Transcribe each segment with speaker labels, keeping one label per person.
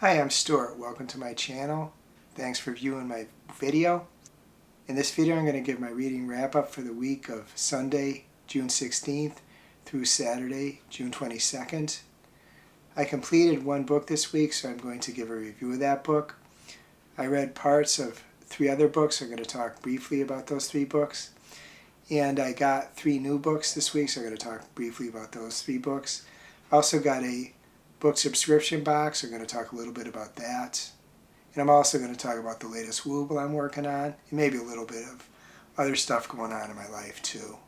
Speaker 1: Hi, I'm Stuart. Welcome to my channel. Thanks for viewing my video. In this video I'm going to give my reading wrap-up for the week of Sunday, June 16th through Saturday, June 22nd. I completed one book this week, so I'm going to give a review of that book. I read parts of 3 other books. I'm going to talk briefly about those 3 books. And I got 3 new books this week, so I'm going to talk briefly about those 3 books. I also got a book subscription box. I'm going to talk a little bit about that. And I'm also going to talk about the latest Wobble I'm working on, and maybe a little bit of other stuff going on in my life too.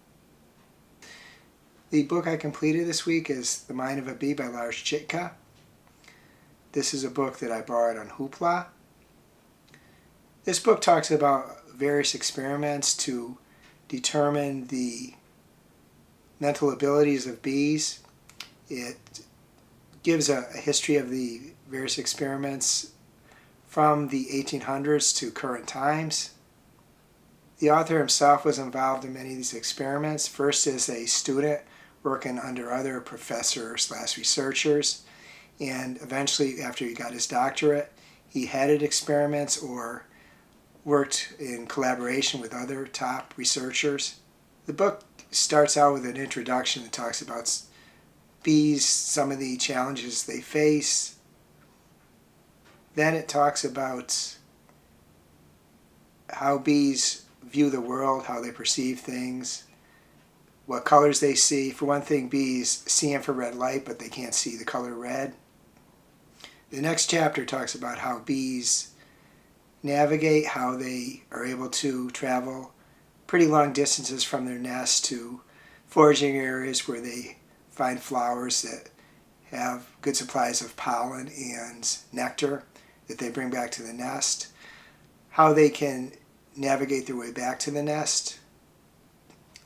Speaker 1: The book I completed this week is The Mind of a Bee by Lars Chittka. This is a book that I borrowed on Hoopla. This book talks about various experiments to determine the mental abilities of bees. It gives a history of the various experiments from the 1800s to current times. The author himself was involved in many of these experiments, first as a student working under other professors/researchers, and eventually after he got his doctorate, he headed experiments or worked in collaboration with other top researchers. The book starts out with an introduction that talks about bees, some of the challenges they face. Then it talks about how bees view the world, how they perceive things, what colors they see. For one thing, bees see infrared light, but they can't see the color red. The next chapter talks about how bees navigate, how they are able to travel pretty long distances from their nest to foraging areas where they find flowers that have good supplies of pollen and nectar that they bring back to the nest, how they can navigate their way back to the nest.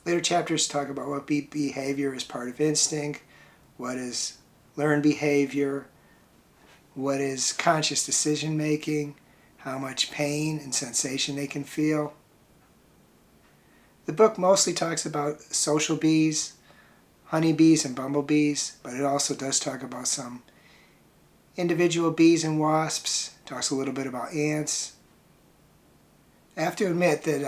Speaker 1: Later chapters talk about what bee behavior is part of instinct, what is learned behavior, what is conscious decision making, how much pain and sensation they can feel. The book mostly talks about social bees, honeybees and bumblebees, but it also does talk about some individual bees and wasps. It talks a little bit about ants. I have to admit that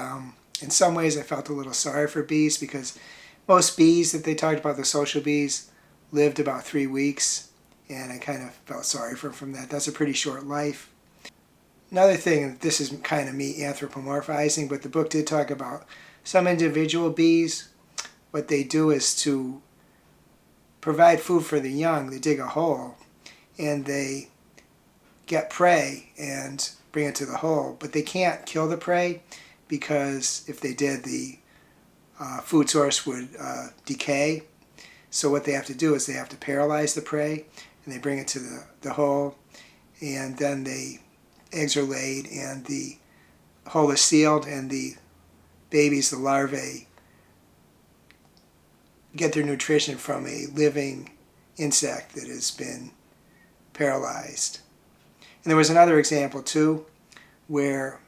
Speaker 1: in some ways I felt a little sorry for bees, because most bees that they talked about, the social bees, lived about 3 weeks, and I kind of felt sorry for them from that. That's a pretty short life. Another thing, this is kind of me anthropomorphizing, but the book did talk about some individual bees. What they do is to provide food for the young. They dig a hole and they get prey and bring it to the hole, but they can't kill the prey, because if they did, the food source would decay. So what they have to do is they have to paralyze the prey, and they bring it to the hole, and then the eggs are laid and the hole is sealed, and the babies, the larvae, get their nutrition from a living insect that has been paralyzed. And there was another example too, where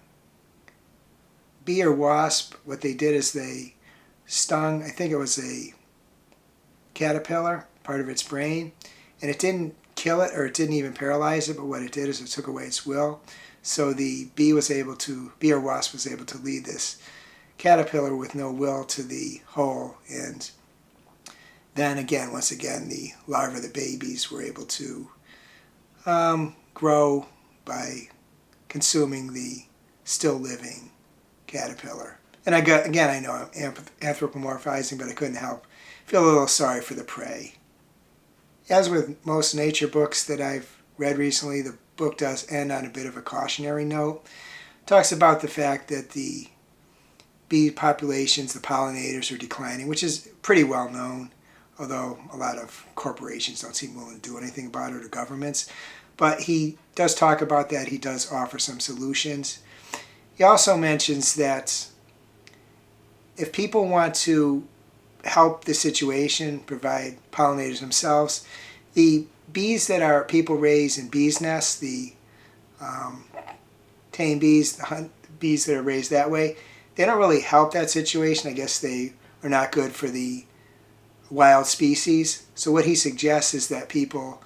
Speaker 1: bee or wasp, what they did is they stung, I think it was a caterpillar, part of its brain, and it didn't kill it, or it didn't even paralyze it, but what it did is it took away its will. So the bee or wasp was able to lead this caterpillar with no will to the hole, and then again, once again, the larvae, the babies, were able to grow by consuming the still living caterpillar. And I know I'm anthropomorphizing, but I couldn't help feel a little sorry for the prey. As with most nature books that I've read recently, the book does end on a bit of a cautionary note. It talks about the fact that the bee populations, the pollinators, are declining, which is pretty well known, although a lot of corporations don't seem willing to do anything about it, or governments. But he does talk about that. He does offer some solutions. He also mentions that if people want to help the situation, provide pollinators themselves, the bees that are people raise in bees' nests, the tame bees, the bees that are raised that way, they don't really help that situation. I guess they are not good for the wild species. So what he suggests is that people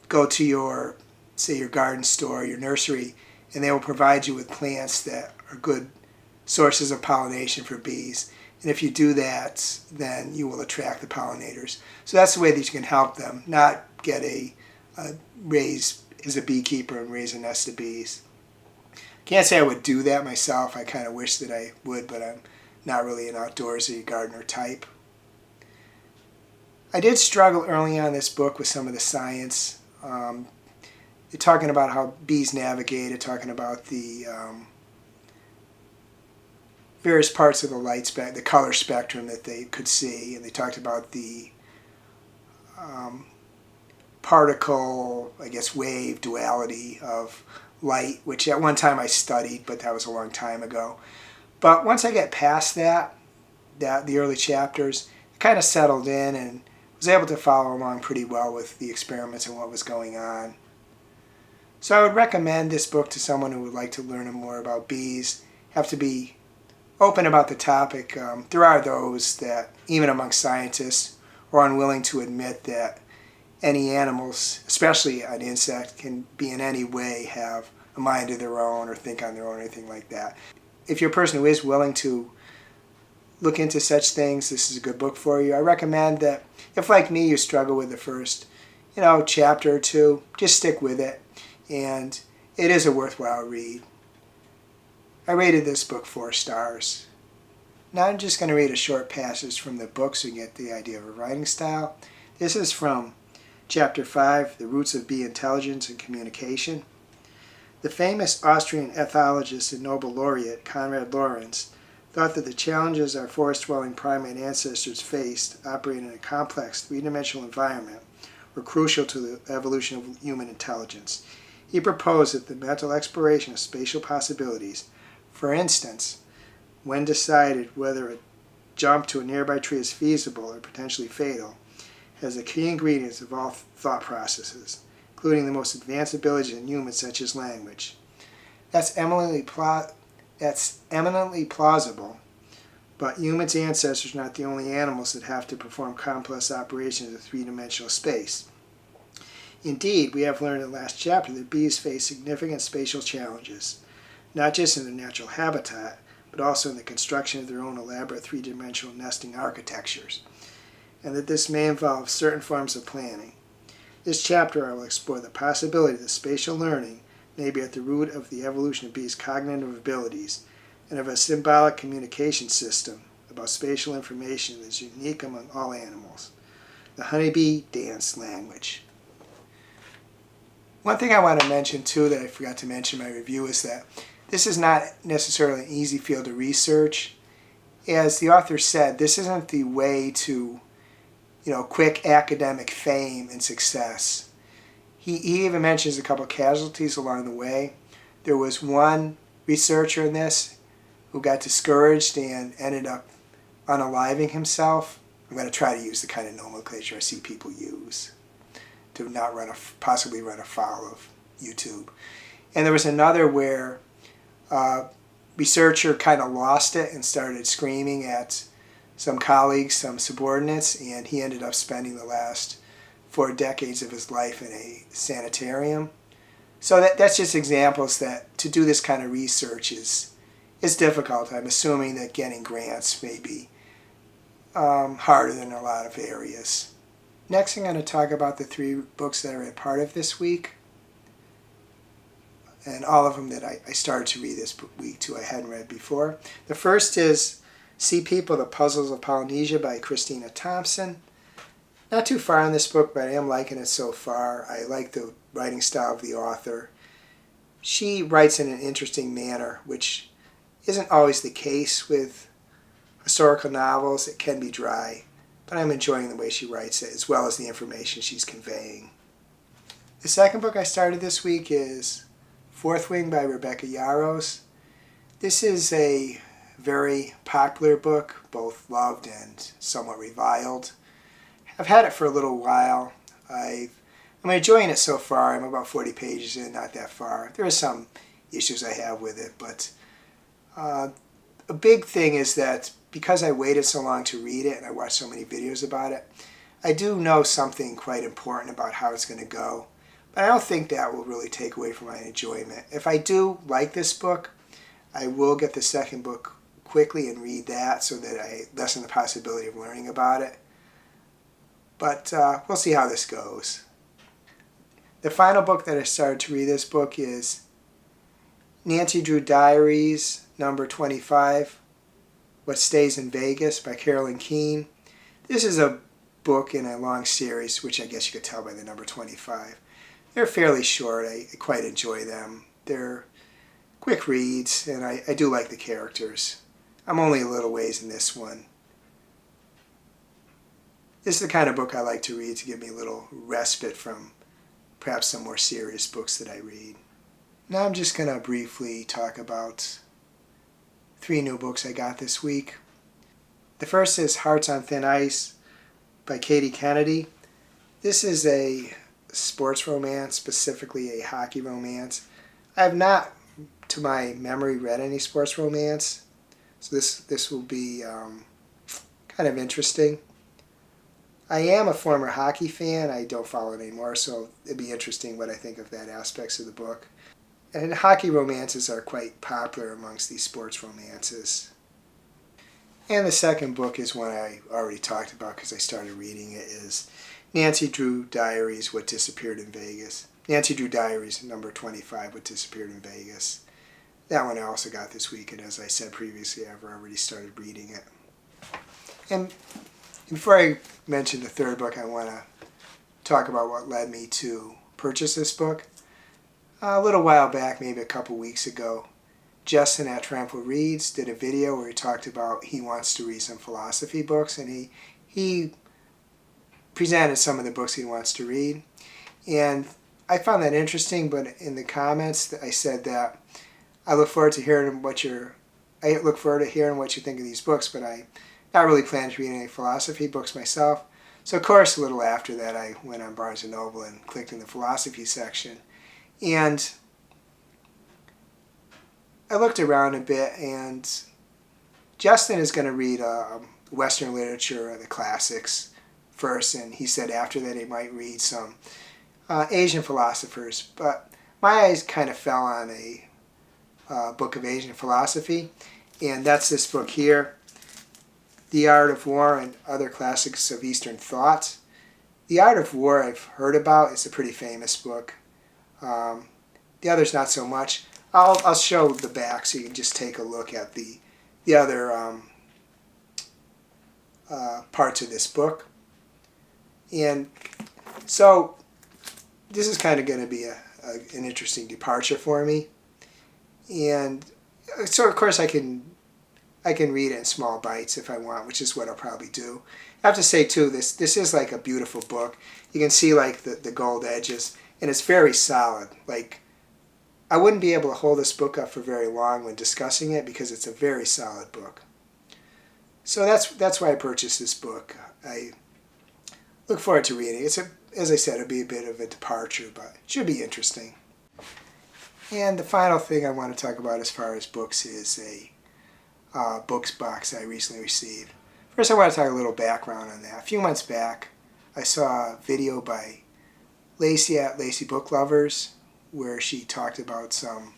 Speaker 1: go to your say your garden store, your nursery, and they will provide you with plants that are good sources of pollination for bees. And if you do that, then you will attract the pollinators. So that's the way that you can help them, not get raise as a beekeeper and raise a nest of bees. Can't say I would do that myself. I kind of wish that I would, but I'm not really an outdoorsy gardener type. I did struggle early on in this book with some of the science. They're talking about how bees navigate, talking about the various parts of the color spectrum that they could see, and they talked about the particle, I guess, wave duality of light, which at one time I studied, but that was a long time ago. But once I get past the early chapters, I kind of settled in and was able to follow along pretty well with the experiments and what was going on. So I would recommend this book to someone who would like to learn more about bees. Have to be open about the topic. There are those that, even among scientists, are unwilling to admit that any animals, especially an insect, can be in any way have a mind of their own or think on their own or anything like that. If you're a person who is willing to look into such things, this is a good book for you. I recommend that if, like me, you struggle with the first, chapter or two, just stick with it. And it is a worthwhile read. I rated this book 4 stars. Now I'm just going to read a short passage from the book so you get the idea of a writing style. This is from Chapter 5, The Roots of Bee Intelligence and Communication. The famous Austrian ethologist and Nobel laureate Konrad Lorenz thought that the challenges our forest-dwelling primate ancestors faced operating in a complex three-dimensional environment were crucial to the evolution of human intelligence. He proposed that the mental exploration of spatial possibilities, for instance, when decided whether a jump to a nearby tree is feasible or potentially fatal, has the key ingredients of all thought processes, including the most advanced abilities in humans such as language. That's eminently plausible, but humans' ancestors are not the only animals that have to perform complex operations in three-dimensional space. Indeed, we have learned in the last chapter that bees face significant spatial challenges, not just in their natural habitat, but also in the construction of their own elaborate three-dimensional nesting architectures, and that this may involve certain forms of planning. This chapter I will explore the possibility that spatial learning may be at the root of the evolution of bees' cognitive abilities and of a symbolic communication system about spatial information that is unique among all animals. The honeybee dance language. One thing I want to mention too that I forgot to mention in my review is that this is not necessarily an easy field of research. As the author said, this isn't the way to, quick academic fame and success. He even mentions a couple casualties along the way. There was one researcher in this who got discouraged and ended up unaliving himself. I'm going to try to use the kind of nomenclature I see people use to not possibly run afoul of YouTube. And there was another where a researcher kind of lost it and started screaming at some colleagues, some subordinates, and he ended up spending the last 4 decades of his life in a sanitarium. So that's just examples that to do this kind of research is difficult. I'm assuming that getting grants may be harder than a lot of areas. Next, I'm going to talk about the 3 books that are a part of this week, and all of them that I started to read this week too. I hadn't read before. The first is Sea People, The Puzzles of Polynesia by Christina Thompson. Not too far in this book, but I am liking it so far. I like the writing style of the author. She writes in an interesting manner, which isn't always the case with historical novels. It can be dry, but I'm enjoying the way she writes it, as well as the information she's conveying. The second book I started this week is Fourth Wing by Rebecca Yarros. This is a very popular book, both loved and somewhat reviled. I've had it for a little while. I'm enjoying it so far. I'm about 40 pages in, not that far. There are some issues I have with it, but a big thing is that because I waited so long to read it and I watched so many videos about it, I do know something quite important about how it's going to go. But I don't think that will really take away from my enjoyment. If I do like this book, I will get the second book quickly and read that so that I lessen the possibility of learning about it. But we'll see how this goes. The final book that I started to read this book is Nancy Drew Diaries, number 25, What Stays in Vegas by Carolyn Keene. This is a book in a long series, which I guess you could tell by the number 25. They're fairly short. I quite enjoy them. They're quick reads, and I do like the characters. I'm only a little ways in this one. This is the kind of book I like to read to give me a little respite from perhaps some more serious books that I read. Now I'm just going to briefly talk about 3 new books I got this week. The first is Hearts on Thin Ice by Katie Kennedy. This is a sports romance, specifically a hockey romance. I have not, to my memory, read any sports romance, so this will be kind of interesting. I am a former hockey fan. I don't follow it anymore, so it'd be interesting what I think of that aspects of the book. And hockey romances are quite popular amongst these sports romances. And the second book is one I already talked about because I started reading it, is Nancy Drew Diaries, What Disappeared in Vegas. Nancy Drew Diaries, number 25, What Disappeared in Vegas. That one I also got this week, and as I said previously, I've already started reading it. And before I mention the third book, I want to talk about what led me to purchase this book. A little while back, maybe a couple weeks ago, Justin at Trample Reads did a video where he talked about he wants to read some philosophy books, and he presented some of the books he wants to read. And I found that interesting, but in the comments I said that I look forward to hearing what you think of these books, but I not really planning to read any philosophy books myself. So of course, a little after that, I went on Barnes & Noble and clicked in the philosophy section. And I looked around a bit, and Justin is going to read Western literature, the classics, first, and he said after that he might read some Asian philosophers. But my eyes kind of fell on a book of Asian philosophy, and that's this book here, The Art of War and Other Classics of Eastern Thought. The Art of War I've heard about. It's a pretty famous book. The others not so much. I'll show the back so you can just take a look at the other parts of this book. And so this is kind of going to be an interesting departure for me. And so of course I can read it in small bites if I want, which is what I'll probably do. I have to say too, this is like a beautiful book. You can see like the gold edges, and it's very solid. Like, I wouldn't be able to hold this book up for very long when discussing it because it's a very solid book. So that's why I purchased this book. I look forward to reading it. As I said, it'll be a bit of a departure, but it should be interesting. And the final thing I want to talk about as far as books is a books box I recently received. First, I want to talk a little background on that. A few months back, I saw a video by Lacey at Lacey Book Lovers, where she talked about some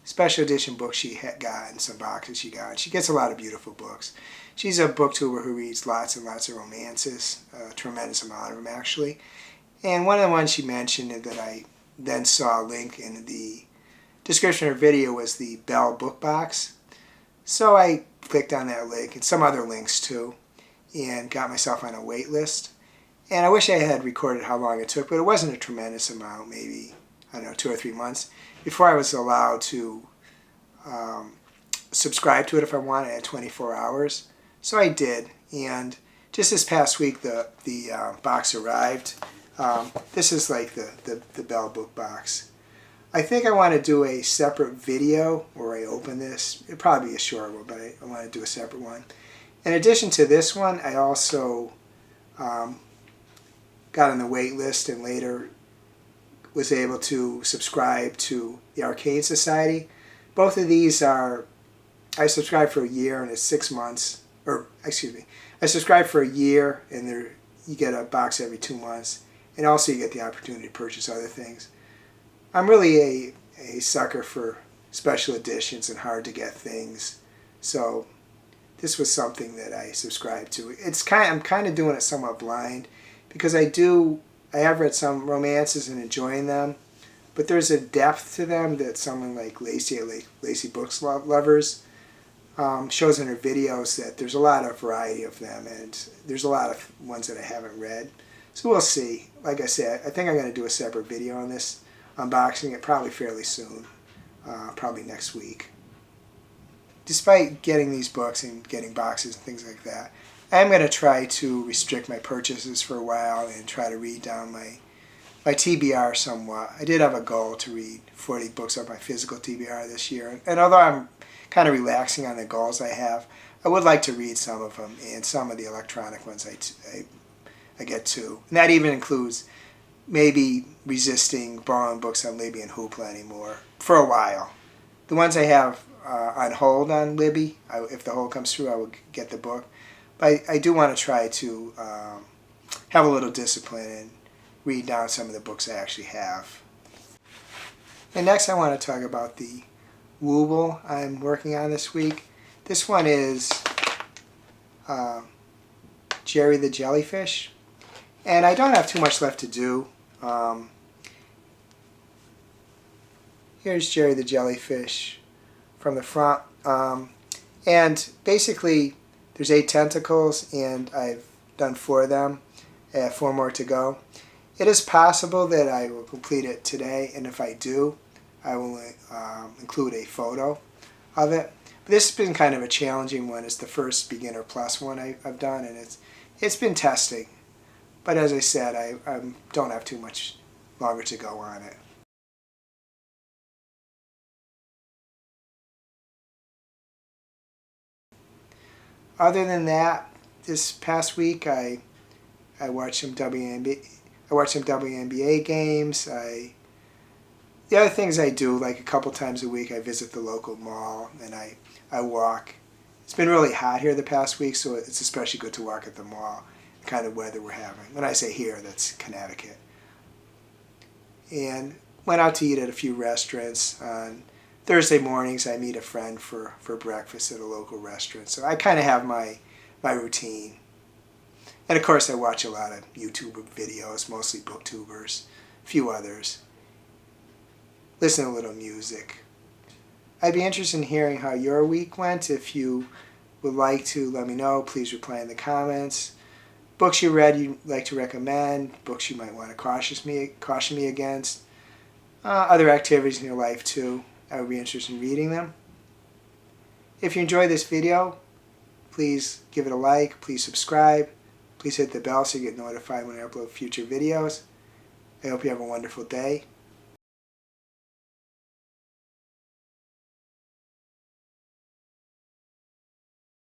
Speaker 1: special edition books she had gotten, some boxes she got. She gets a lot of beautiful books. She's a booktuber who reads lots and lots of romances, a tremendous amount of them actually. And one of the ones she mentioned that I then saw a link in the description of her video was the Belle Book Box. So I clicked on that link and some other links too, and got myself on a wait list. And I wish I had recorded how long it took, but it wasn't a tremendous amount, maybe, I don't know, 2 or 3 months, before I was allowed to subscribe to it if I wanted at 24 hours. So I did, and just this past week the box arrived. This is like the Belle Book Box. I think I want to do a separate video where I open this. It'll probably be a short one, but I want to do a separate one. In addition to this one, I also got on the wait list and later was able to subscribe to the Arcade Society. Both of these are, I subscribed for a year and it's 6 months, or excuse me, I subscribed for a year and you get a box every 2 months. and also you get the opportunity to purchase other things. I'm really a sucker for special editions and hard to get things, so this was something that I subscribed to. I'm kind of doing it somewhat blind, because I have read some romances and enjoying them, but there's a depth to them that someone like Lacey at Lacey Books Lovers shows in her videos, that there's a lot of variety of them, and there's a lot of ones that I haven't read. So we'll see. Like I said, I think I'm going to do a separate video on this, unboxing it probably fairly soon, probably next week. Despite getting these books and getting boxes and things like that, I'm going to try to restrict my purchases for a while and try to read down my TBR somewhat. I did have a goal to read 40 books on my physical TBR this year, and although I'm kind of relaxing on the goals I have, I would like to read some of them, and some of the electronic ones I get too. And that even includes maybe resisting borrowing books on Libby and Hoopla anymore for a while. The ones I have on hold on Libby, if the hold comes through, I will get the book. But I do want to try to have a little discipline and read down some of the books I actually have. And next I want to talk about the Wobble I'm working on this week. This one is Jerry the Jellyfish. And I don't have too much left to do. Here's Jerry the Jellyfish from the front. And basically there's 8 tentacles, and I've done 4 of them. I have 4 more to go. It is possible that I will complete it today, and if I do, I will include a photo of it. But this has been kind of a challenging one. It's the first Beginner Plus one I've done, and it's been testing. But as I said, I don't have too much longer to go on it. Other than that, this past week I watched some WNBA. I watched some WNBA games. The other things I do, like a couple times a week, I visit the local mall and I walk. It's been really hot here the past week, so it's especially good to walk at the mall. The kind of weather we're having. When I say here, that's Connecticut. And went out to eat at a few restaurants. On Thursday mornings, I meet a friend for breakfast at a local restaurant. So I kind of have my routine. And of course, I watch a lot of YouTube videos, mostly Booktubers, a few others. Listen to a little music. I'd be interested in hearing how your week went. If you would like to, let me know. Please reply in the comments. Books you read you'd like to recommend. Books you might want to caution me against. Other activities in your life too. I would be interested in reading them. If you enjoyed this video, please give it a like. Please subscribe. Please hit the bell so you get notified when I upload future videos. I hope you have a wonderful day.